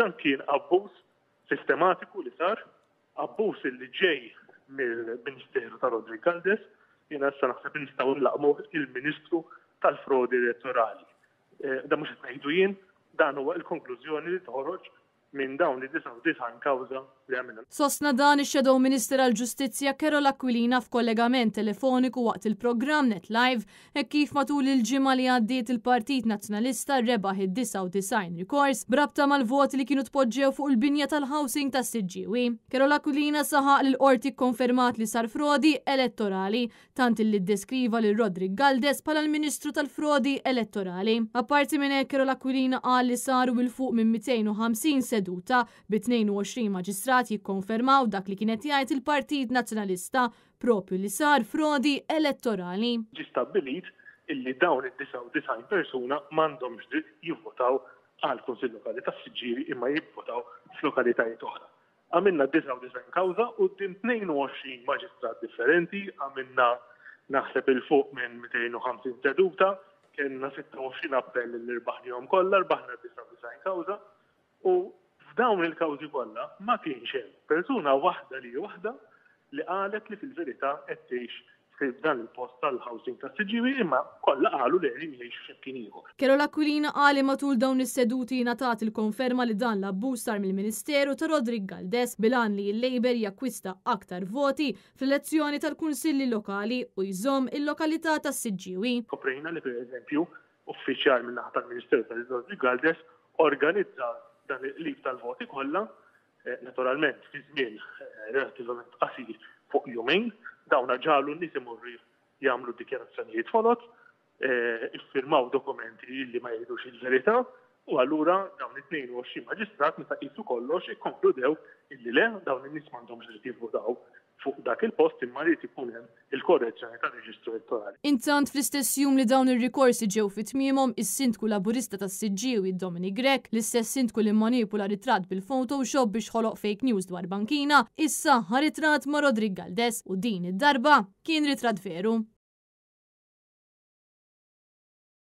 dan kien abbuż sistematiku li sar, abbuż li ġej mill-Ministeru ta' Rodrigo Galdes, jiena issa naħseb nistgħu nlaqmuh il-Ministru tal-Frodi Elettorali. Da mhux qed ngħidu jien, dan huwa l-konklużjoni li toħroġ minn dawn li 99 kawża li għamilna. Sostna dan ix-Shadow Minister għall-Ġustizzja Carola Aquilina f'kollegament telefoniku waqt il-programm Net Live kif matul il-ġimgħa li għaddiet il-Partit Nazzjonalista rebaħ id-99 rikors brabta mal-voti li kienu tpoġġew fuq il-binja tal-housing tas-Siġġiewi. Carola Aquilina saħaq li l-qorti konfermat li sar frodi elettorali tant illi ddeskriva lil Rodrigo Galdes bħala l-Ministru tal-Frodi Elettorali. Apparti minn hekk Carola Aquilina qal li saru il fuq minn 250 seduta bi 22 maġistrat jikkonfermaw dak li kienet jgħid il-Partit Nazzjonalista propju li sar frodi elettorali. Ġi stabbilit illi dawn id-99 persuna m'għandhomx dritt jivvotaw għal Kunsill Lokali tas-Siġġiewi imma jivvotaw f'lokalitajiet oħra. Għamilna 99 kawża u din 22 maġistrat differenti, għamilna naħseb il-fuq minn 250 seduta, kellna 26 appell li rbaħnihom kollha, rbaħna 99 kawża u f'dawn il-kawżi kollha ma kienx hemm persuna waħda li qalet li fil-verità qed tgħix f'dan il-post tal-housing tas-Siġġiewi imma kollha qalu li jgħixu x'imkien ieħor. Carola Aquilina qal matul dawn is-seduti ngħatat il-konferma li dan l-abbuż sar mill-Ministeru ta' Rodrigo Galdes bilan li l-Labor jakkwista aktar voti fl-elezzjoni tal-Kunsilli Lokali u jżomm il-lokalità tas-Siġġiewi. Koprejna li pereżempju uffiċjal min-naħa tal-Ministeru ta' Rodrigo Galdes organizza dan il-lif tal-voti kollha, naturalment fi żmien relattivament qasir fuq jumejn, dawn ġalu n-nies imorru jagħmlu dikjarazzjonijiet folot, iffirmaw dokumenti li ma jgħidux il-verità u allura dawn it-22 maġistrat meta qisu kollox ikkonkludew illi le dawn in-nies m'għandhomx dritt jivvotaw fuq dak il-post imma li ikun hemm il-korrezzjoni tar-reġistru elettorali. Intant fl-istess jum li dawn ir-rikorsi ġew fit-tmiemhom is-Sindku Laburista tas-Siġġiewi Dominic Grek, l-istess sindku li manipula ritratt bil-Photoshop biex ħoloq fake news dwar bankina, issa ħa ritratt ma' Rodrigo Galdes u din id-darba kien ritratt veru.